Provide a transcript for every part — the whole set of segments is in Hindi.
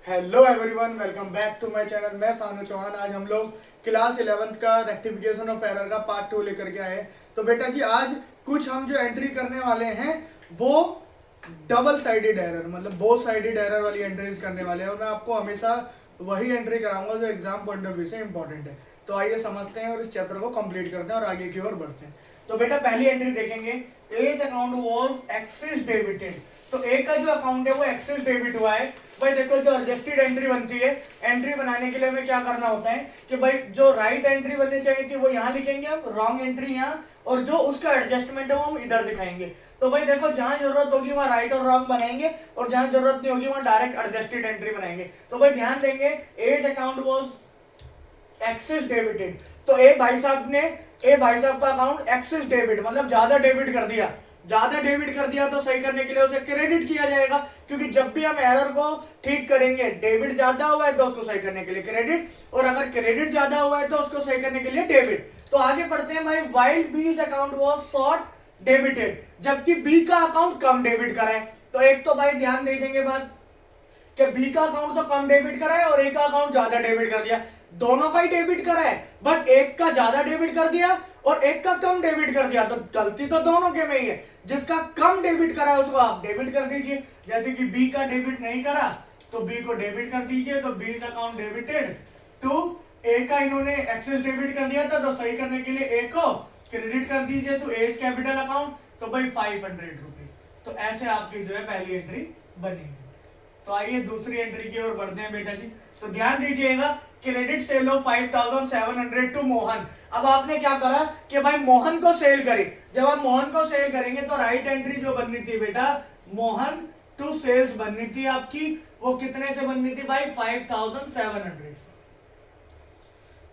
Hello everyone, welcome back to my channel. मैं सानू चौहान। आज हम लोग क्लास 11th का रेक्टिफिकेशन ऑफ एरर का पार्ट 2 लेकर के आए। तो बेटा जी, आज कुछ हम जो एंट्री करने वाले हैं वो डबल साइडेड एरर, मतलब बोथ साइडेड एरर वाली एंट्रीज करने वाले हैं। और मैं आपको हमेशा वही एंट्री कराऊंगा जो एग्जाम पॉइंट ऑफ व्यू से इंपॉर्टेंट है। तो आइए समझते हैं और इस चैप्टर को कंप्लीट करते हैं और आगे की ओर बढ़ते हैं। तो बेटा पहली एंट्री देखेंगे, as account was excess debited. तो ए का जो अकाउंट है वो एक्सिस डेबिट हुआ है। भाई देखो, जो एडजस्टेड एंट्री बनती है, एंट्री बनाने के लिए हमें क्या करना होता है कि भाई जो राइट एंट्री बननी चाहिए थी वो यहाँ लिखेंगे, हम रॉन्ग एंट्री यहाँ, और जो उसका एडजस्टमेंट है वो हम इधर दिखाएंगे। तो भाई देखो, जहां जरूरत होगी वहां राइट और रॉन्ग बनाएंगे, और जहां जरूरत नहीं होगी वहां डायरेक्ट एडजस्टेड एंट्री बनाएंगे। तो भाई ध्यान देंगे, as account was excess debited. तो ए भाई साहब का अकाउंट एक्सिस डेबिट, मतलब ज्यादा डेबिट कर दिया। ज्यादा डेबिट कर दिया तो सही करने के लिए उसे क्रेडिट किया जाएगा, क्योंकि जब भी हम एरर को ठीक करेंगे, डेबिट ज्यादा हुआ है तो उसको सही करने के लिए क्रेडिट, और अगर क्रेडिट ज्यादा हुआ है तो उसको सही करने के लिए डेबिट। तो आगे पढ़ते हैं भाई, while B's account was short debited, जबकि बी का अकाउंट कम डेबिट करा है। तो एक तो भाई ध्यान दे देंगे बात कि बी का अकाउंट तो कम डेबिट करा है और ए का अकाउंट ज्यादा डेबिट कर दिया। दोनों का ही डेबिट करा है, बट एक का ज्यादा डेबिट कर दिया और एक का कम डेबिट कर दिया। तो गलती तो दोनों के में ही है। जिसका कम डेबिट करा है उसको आप डेबिट कर दीजिए। जैसे कि बी का डेबिट नहीं करा तो बी को डेबिट कर दीजिए। तो बी अकाउंट डेबिटेड टू ए का इन्होंने एक्सेस डेबिट कर दिया था, तो सही करने के लिए ए को क्रेडिट कर दीजिए टू एज कैपिटल अकाउंट। तो भाई 500 रुपीज। तो ऐसे आपकी जो है पहली एंट्री बनेगी। तो आइए दूसरी एंट्री की ओर बढ़ते हैं बेटा जी। तो ध्यान दीजिएगा, credit sale of 5700 to Mohan. अब आपने क्या करा कि भाई मोहन को सेल करे। जब आप मोहन को सेल करेंगे तो राइट एंट्री जो बननी थी बेटा, मोहन टू सेल्स बननी थी आपकी। वो कितने से बननी थी भाई? 5700।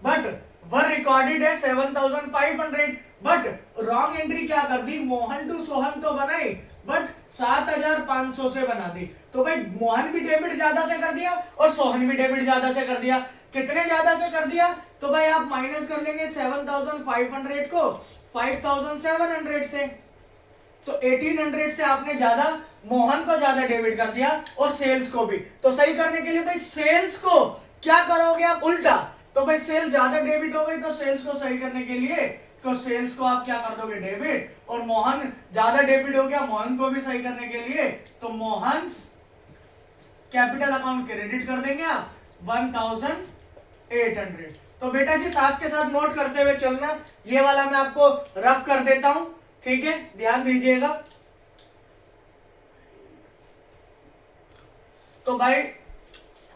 बट वर रिकॉर्डेड है 7500। बट रॉन्ग एंट्री क्या कर दी? मोहन टू सोहन तो बनाई, बट 7500 से बना दी। तो भाई मोहन भी डेबिट ज्यादा से कर दिया और सोहन भी डेबिट ज्यादा से कर दिया। कितने ज्यादा से कर दिया? तो भाई आप माइनस कर लेंगे 7500 को 5700 से। तो 1800 से आपने ज्यादा, मोहन को ज्यादा डेबिट कर दिया और सेल्स को भी। तो सही करने के लिए भाई सेल्स को क्या करोगे आप? उल्टा। तो भाई सेल ज्यादा डेबिट हो गई, तो सेल्स को सही करने के लिए तो सेल्स को आप क्या कर दोगे? डेबिट। और मोहन ज्यादा डेबिट हो गया, मोहन को भी सही करने के लिए तो मोहन कैपिटल अकाउंट क्रेडिट कर देंगे आप 1800। तो बेटा जी साथ के साथ नोट करते हुए चलना। ये वाला मैं आपको रफ कर देता हूं, ठीक है? ध्यान दीजिएगा। तो भाई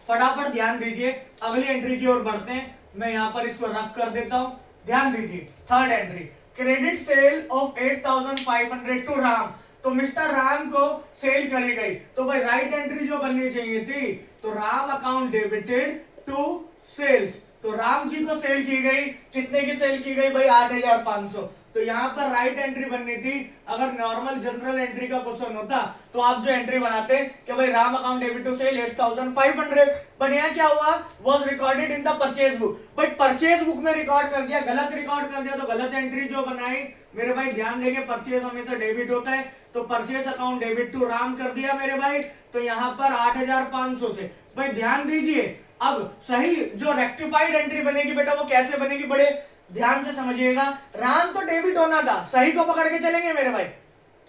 फटाफट ध्यान दीजिए, अगली एंट्री की ओर बढ़ते हैं। मैं यहां पर इसको रफ कर देता हूं, ध्यान दीजिए। Third entry, credit sale of 8500 to Ram. तो मिस्टर राम को सेल करी गई। तो भाई राइट एंट्री जो बननी चाहिए थी, तो Ram account debited to sales. तो राम जी को सेल की गई। कितने की सेल की गई भाई? 8500। तो यहां पर राइट एंट्री बननी थी। अगर नॉर्मल जनरल एंट्री का क्वेश्चन होता तो आप जो एंट्री बनाते कि भाई Ram account debit to sale 8500। But यहाँ क्या हुआ? Was recorded in the purchase book. But purchase book में रिकॉर्ड कर दिया, गलत रिकॉर्ड कर दिया, तो गलत एंट्री जो बनाई मेरे भाई। ध्यान देंगे, परचेज हमेशा डेबिट होता है, तो purchase account debit to Ram कर दिया मेरे भाई। तो यहाँ पर 8500 से। भाई ध्यान दीजिए, अब सही जो रेक्टिफाइड एंट्री बनेगी बेटा वो कैसे बनेगी? बड़े ध्यान से समझिएगा। राम तो डेबिट होना था, सही को पकड़ के चलेंगे मेरे भाई।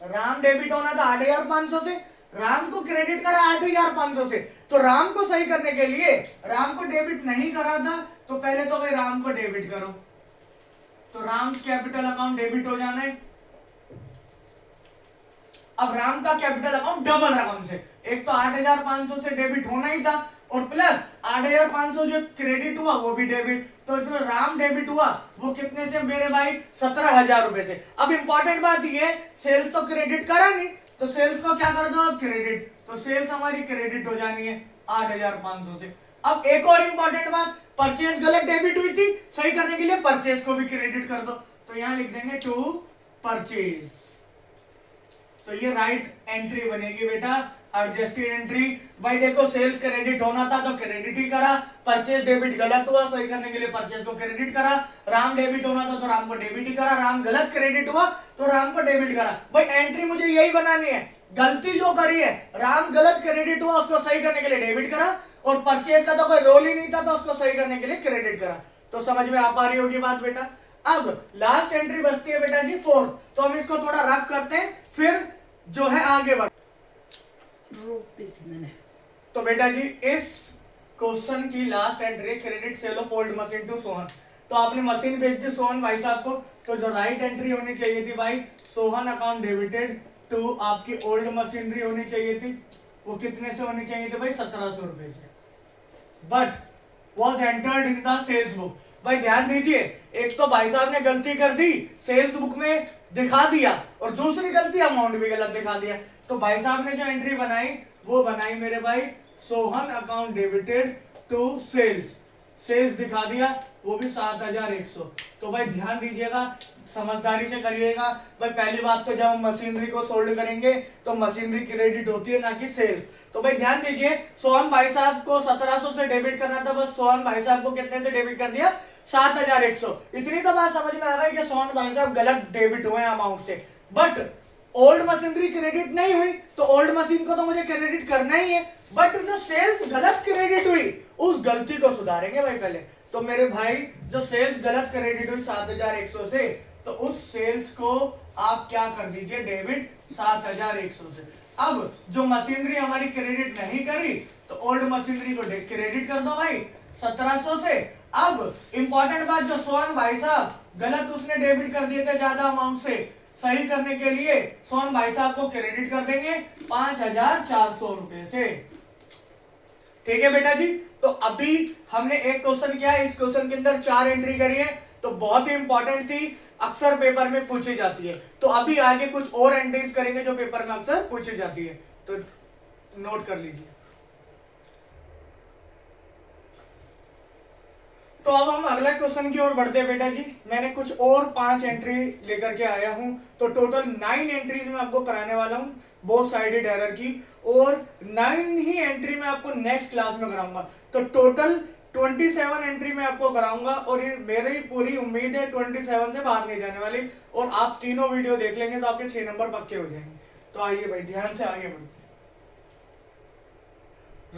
राम डेबिट होना था 8500 से, राम को क्रेडिट करा 8500 से। तो राम को सही करने के लिए, राम को डेबिट नहीं करा था तो पहले तो भाई राम को डेबिट करो। तो राम कैपिटल अकाउंट डेबिट हो जाना है। अब राम का कैपिटल अकाउंट डबल रकम से, एक तो 8500 से डेबिट होना ही था, और प्लस 8500 जो क्रेडिट हुआ वो भी डेबिट। तो जो राम डेबिट हुआ वो कितने से मेरे भाई? 17000 रुपए से। अब इंपॉर्टेंट बात ये, सेल्स तो क्रेडिट करा नहीं, तो सेल्स को क्या कर दो अब? क्रेडिट। तो सेल्स हमारी क्रेडिट हो जानी है 8500 से। अब एक और इंपॉर्टेंट बात, परचेज गलत डेबिट हुई थी, सही करने के लिए परचेज को भी क्रेडिट कर दो। तो यहां लिख देंगे टू परचेज। तो ये राइट एंट्री बनेगी बेटा, एडजस्टेड एंट्री। भाई देखो, सेल्स क्रेडिट होना था तो क्रेडिट ही करा, परचेज डेबिट गलत हुआ, सही करने के लिए परचेज को क्रेडिट करा। राम डेबिट होना था तो राम को डेबिट ही करा, राम गलत क्रेडिट हुआ तो राम को डेबिट करा। भाई एंट्री मुझे यही बनानी है। गलती जो करी है, राम गलत क्रेडिट हुआ, उसको सही करने के लिए डेबिट करा, और परचेज का तो कोई रोल ही नहीं था, तो उसको सही करने के लिए क्रेडिट करा। तो समझ में आ पा रही होगी बात बेटा। अब लास्ट एंट्री बचती है बेटा जी 4, तो हम इसको थोड़ा रफ करते हैं, फिर जो है आगे बढ़। तो बेटा जी इस क्वेश्चन की last entry credit sale of old machine to Sohan. तो आपने मशीन भेज दी सोहन भाई साहब को, तो जो राइट एंट्री होनी चाहिए थी भाई, सोहन अकाउंट डेबिटेड टू आपकी ओल्ड मशीनरी होनी चाहिए थी। वो कितने से होनी चाहिए थी भाई? 1700 रुपए से। But was entered in the sales book. भाई ध्यान दीजिए, एक तो भाई साहब ने गलती कर दी, सेल्स बुक में दिखा दिया, और दूसरी गलती अमाउंट भी गलत दिखा दिया। तो भाई साहब ने जो एंट्री बनाई वो बनाई मेरे भाई Sohan account debited to sales, sales दिखा दिया, वो भी 7100। तो भाई ध्यान दीजिएगा, समझदारी से करिएगा भाई। पहली बात तो जब हम मशीनरी को सोल्ड करेंगे तो मशीनरी क्रेडिट होती है, ना कि सेल्स। तो भाई ध्यान दीजिए, सोहन भाई साहब को 1700 से डेबिट करना था, बस सोहन भाई साहब को कितने से डेबिट कर दिया? 7100। इतनी तो बात समझ में आ रही है कि सोहन भाई साहब गलत डेबिट हुए अमाउंट से। बट ओल्ड मशीनरी क्रेडिट नहीं हुई, तो ओल्ड मशीन को तो मुझे क्रेडिट करना ही है, बट जो सेल्स गलत क्रेडिट हुई उस गलती को सुधारेंगे भाई पहले। तो मेरे भाई जो सेल्स गलत क्रेडिट हुई 7100 से, तो उस सेल्स को आप क्या कर दीजिए? डेबिट 7100 से। अब जो मशीनरी हमारी क्रेडिट नहीं करी, तो ओल्ड मशीनरी को क्रेडिट कर दो भाई 1700 से। अब इंपॉर्टेंट बात, जो सोहन भाई साहब गलत उसने डेबिट कर दिए थे ज्यादा अमाउंट से, सही करने के लिए सोहन भाई साहब को क्रेडिट कर देंगे 5400 रुपए से। ठीक है बेटा जी। तो अभी हमने एक क्वेश्चन किया, इस क्वेश्चन के अंदर 4 एंट्री करी है, तो बहुत ही इंपॉर्टेंट थी, अक्सर पेपर में पूछी जाती है। तो अभी आगे कुछ और एंट्रीज करेंगे जो पेपर में अक्सर पूछी जाती है, तो नोट कर लीजिए। तो अब हम अगला क्वेश्चन की ओर बढ़ते हैं बेटा जी। मैंने कुछ और 5 एंट्री लेकर के आया हूं, तो टोटल 9 एंट्रीज मैं आपको कराने वाला हूं बोथ साइडेड एरर की, और 9 ही एंट्री मैं आपको नेक्स्ट क्लास में कराऊंगा। तो टोटल 27 एंट्री मैं आपको कराऊंगा, और ये मेरी पूरी उम्मीद है 27 से बाहर नहीं जाने वाली, और आप तीनों वीडियो देख लेंगे तो आपके 6 नंबर पक्के हो जाएंगे। तो आइए भाई ध्यान से आगे बढ़ते।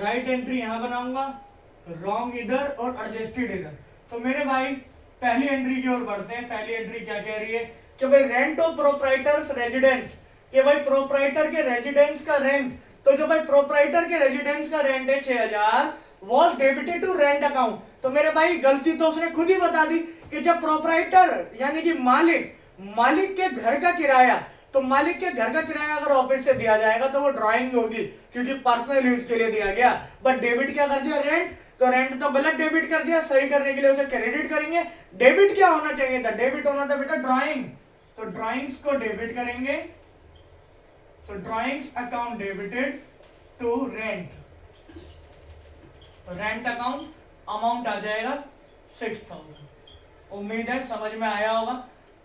राइट एंट्री यहां बनाऊंगा, रॉन्ग इधर और एडजस्टेड इधर। तो मेरे भाई पहली एंट्री की ओर बढ़ते हैं। पहली एंट्री क्या कह रही है कि भाई रेंट ऑफ प्रोप्राइटर्स रेजिडेंस, कि भाई प्रोप्राइटर के रेजिडेंस का रेंट, तो जो भाई प्रोप्राइटर के रेजिडेंस का रेंट है 6000, was debited to rent account. तो मेरे भाई गलती तो उसने खुद ही बता दी कि जब प्रोप्राइटर यानी कि मालिक के घर का किराया, तो मालिक के घर का किराया अगर ऑफिस से दिया जाएगा तो वो ड्राइंग होगी, क्योंकि पर्सनल यूज के लिए दिया गया। बट डेबिट क्या कर दिया? रेंट। तो रेंट तो गलत डेबिट कर दिया, सही करने के लिए उसे क्रेडिट करेंगे। डेबिट क्या होना चाहिए था? डेबिट होना था बेटा ड्राइंग, तो ड्राइंग्स को डेबिट करेंगे, तो drawings account debited to rent, rent account amount आ जाएगा 6000। उम्मीद है समझ में आया होगा।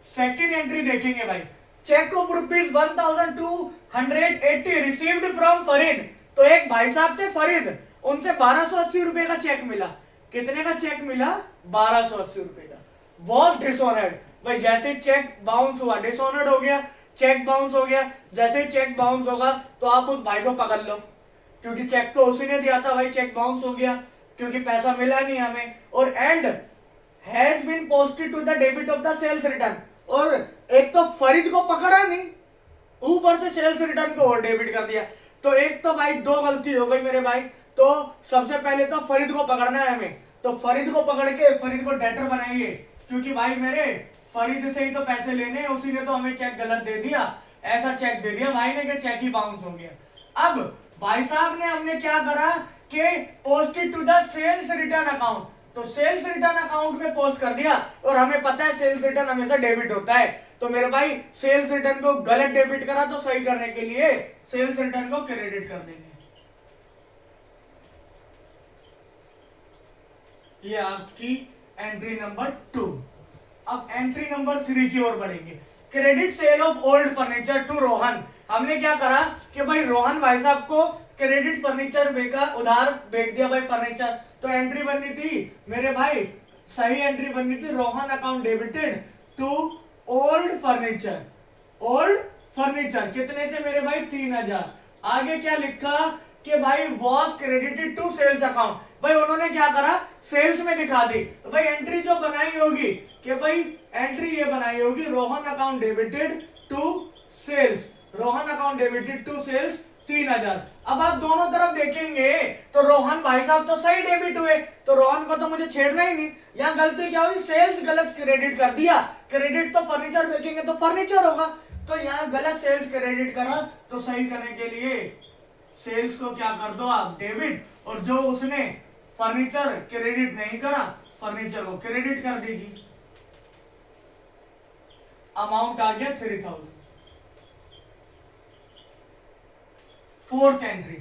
सेकेंड एंट्री देखेंगे भाई, cheque of rupees 1280 received from Farid. तो एक भाई साहब थे फरीद, उनसे 1280 रुपए का चेक मिला। कितने का चेक मिला? 1280 रुपए का। वॉज डिसऑनर्ड, भाई जैसे चेक बाउंस हुआ, डिसऑनर्ड हो गया, चेक बाउंस हो गया। जैसे ही चेक बाउंस होगा तो आप उस भाई को पकड़ लो, क्योंकि चेक तो उसी ने दिया था भाई, चेक बाउंस हो गया क्योंकि पैसा मिला नहीं हमें। और and has been posted to the debit of the sales return, और एक तो फरीद को पकड़ा नहीं, ऊपर से सेल्स रिटर्न को और डेबिट कर दिया। तो एक तो भाई 2 गलती हो गई मेरे भाई। तो सबसे पहले तो फरीद को पकड़ना है हमें, तो फरीद को पकड़ के फरीद को डेटर बनाएंगे, क्योंकि भाई मेरे फरीद से ही तो पैसे लेने, उसी ने तो हमें चेक गलत दे दिया, ऐसा चेक दे दिया भाई ने कि चेक ही बाउंस हो गया। अब भाई साहब ने हमने क्या करा कि posted to the sales return account, तो सेल्स रिटर्न अकाउंट में पोस्ट कर दिया, और हमें पता है सेल्स रिटर्न हमेशा डेबिट होता है। तो मेरे भाई सेल्स रिटर्न को गलत डेबिट करा, तो सही करने के लिए सेल्स रिटर्न को क्रेडिट कर देंगे। ये आपकी एंट्री नंबर 2। अब एंट्री नंबर 3 की ओर बढ़ेंगे। Credit sale of old furniture to Rohan. हमने क्या करा कि भाई रोहन भाई साहब को क्रेडिट फर्नीचर बेचा, उधार बेच दिया भाई फर्नीचर। तो एंट्री बननी थी मेरे भाई, सही एंट्री बननी थी, Rohan account debited to old furniture. Old furniture कितने से मेरे भाई? 3000। आगे क्या लिखा कि भाई was credited to sales account, भाई उन्होंने क्या करा, सेल्स में दिखा दी। तो भाई एंट्री जो बनाई होगी कि भाई एंट्री ये बनाई होगी, Rohan account debited to sales, Rohan account debited to sales 3000। अब आप दोनों तरफ देखेंगे तो रोहन भाई साहब तो सही डेबिट हुए, तो रोहन को तो मुझे छेड़ना ही नहीं। यहाँ गलती क्या हुई, सेल्स गलत क्रेडिट कर दिया, क्रेडिट तो फर्नीचर बेचेंगे तो फर्नीचर होगा, तो यहाँ गलत सेल्स क्रेडिट करा, तो सही करने के लिए सेल्स को क्या कर दो आप, डेबिट, और जो उसने फर्नीचर क्रेडिट नहीं करा, फर्नीचर को क्रेडिट कर दीजिए। अमाउंट आ गया 3000। Fourth entry,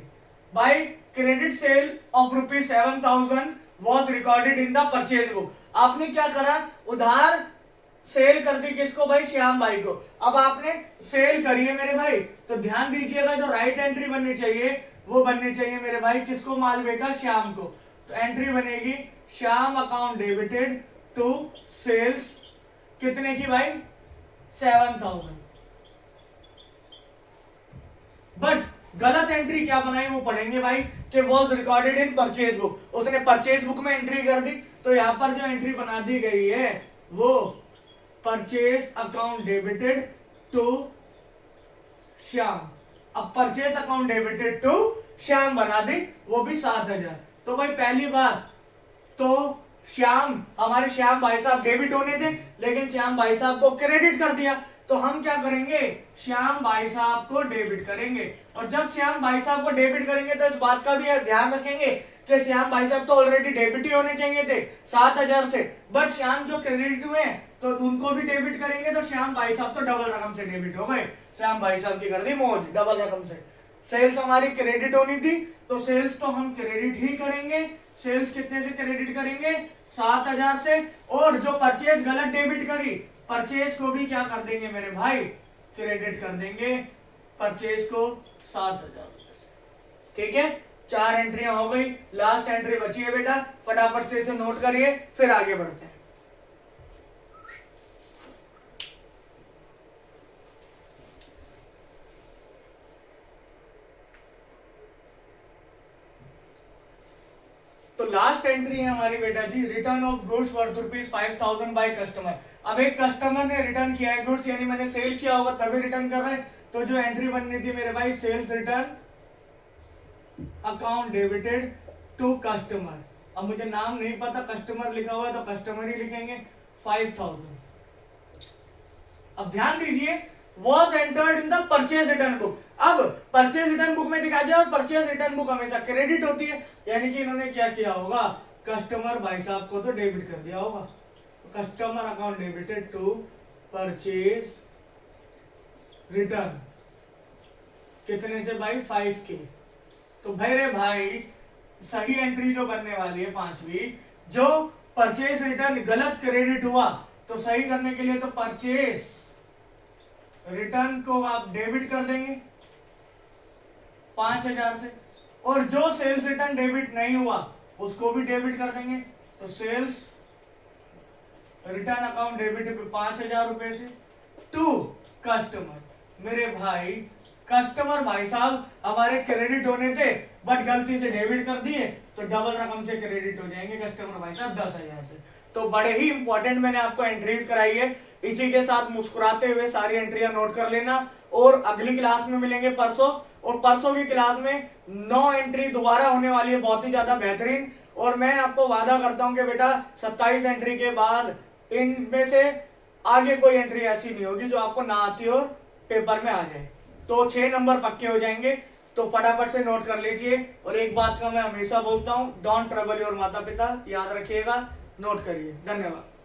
by credit sale of ₹7,000 was recorded in the purchase book. आपने क्या करा, उधार सेल कर दी किसको भाई, श्याम भाई को। अब आपने सेल करी है मेरे भाई, तो ध्यान दीजिएगा जो राइट एंट्री बननी चाहिए वो बननी चाहिए मेरे भाई किसको, माल बेचा श्याम को। तो एंट्री बनेगी Shyam account debited to sales, कितने की भाई, 7,000। बट गलत एंट्री क्या बनाई वो पढ़ेंगे भाई, कि was recorded in purchase book, उसने परचेज बुक में एंट्री कर दी, तो यहां पर जो एंट्री बना दी गई है वो purchase account debited to Shyam. अब purchase account debited to Shyam बना दी, वो भी 7,000। तो भाई पहली बात तो श्याम, हमारे श्याम भाई साहब डेबिट होने थे, लेकिन श्याम भाई साहब को क्रेडिट कर दिया, तो हम क्या करेंगे, श्याम भाई साहब को डेबिट करेंगे। और जब श्याम भाई साहब को डेबिट करेंगे तो इस बात का भी ध्यान रखेंगे कि श्याम भाई साहब तो ऑलरेडी डेबिट ही होने चाहिए थे 7,000 से, बट श्याम जो क्रेडिट हुए तो उनको भी डेबिट करेंगे, तो श्याम भाई साहब तो डबल रकम से डेबिट हो गए। श्याम भाई साहब की कर दी मौज, डबल रकम से। सेल्स हमारी क्रेडिट होनी थी, तो सेल्स तो हम क्रेडिट ही करेंगे। सेल्स कितने से क्रेडिट करेंगे, 7,000 से। और जो परचेज गलत डेबिट करी, परचेज को भी क्या कर देंगे मेरे भाई, क्रेडिट कर देंगे, परचेज को 7,000 से। ठीक है, 4 एंट्रियां हो गई, लास्ट एंट्री बची है बेटा, फटाफट से इसे नोट करिए, फिर आगे बढ़ते हैं। तो लास्ट एंट्री है हमारी बेटा जी, return of goods worth ₹5,000 by customer. अब एक कस्टमर ने रिटर्न किया है गुड्स, यानी मैंने सेल किया होगा तभी रिटर्न कर रहा है, तो जो एंट्री बननी थी मेरे भाई, sales return account debited to customer. अब मुझे नाम नहीं पता, कस्टमर लिखा हुआ है तो कस्टमर ही लिखेंगे, 5,000। अब ध्यान दीजिए, was entered in the purchase return book। अब परचेज रिटर्न बुक में दिखा दिया, और परचेज रिटर्न बुक हमेशा क्रेडिट होती है, यानी कि इन्होंने क्या किया होगा, कस्टमर भाई साहब को तो डेबिट कर दिया होगा। Customer account debited to purchase return, कितने से भाई, 5K। तो भाई रे भाई सही एंट्री जो बनने वाली है 5वीं, जो परचेज रिटर्न गलत क्रेडिट हुआ, तो सही करने के लिए तो परचेज रिटर्न को आप डेबिट कर देंगे 5,000 से, और जो सेल्स रिटर्न डेबिट नहीं हुआ उसको भी डेबिट कर देंगे, तो सेल्स रिटर्न अकाउंट डेबिट 5,000 रुपए से टू कस्टमर। मेरे भाई कस्टमर भाई साहब हमारे क्रेडिट होने थे, बट गलती से डेबिट कर दिए, तो डबल रकम से क्रेडिट हो जाएंगे कस्टमर भाई साहब 10,000 से। तो बड़े ही इंपॉर्टेंट मैंने आपको एंट्रीज कराई है, इसी के साथ मुस्कुराते हुए सारी एंट्रियां नोट कर लेना। और अगली क्लास में मिलेंगे परसों, और परसों की क्लास में 9 एंट्री दोबारा होने वाली है, बहुत ही ज्यादा बेहतरीन। और मैं आपको वादा करता हूं कि बेटा 27 एंट्री के बाद इनमें से आगे कोई एंट्री ऐसी नहीं होगी जो आपको ना आती हो, पेपर में आ जाए, तो 6 नंबर पक्के हो जाएंगे। तो फटाफट से नोट कर लीजिए। और एक बात का मैं हमेशा बोलता हूं, डोंट ट्रबल योर माता पिता, याद रखिएगा, नोट करिए। धन्यवाद।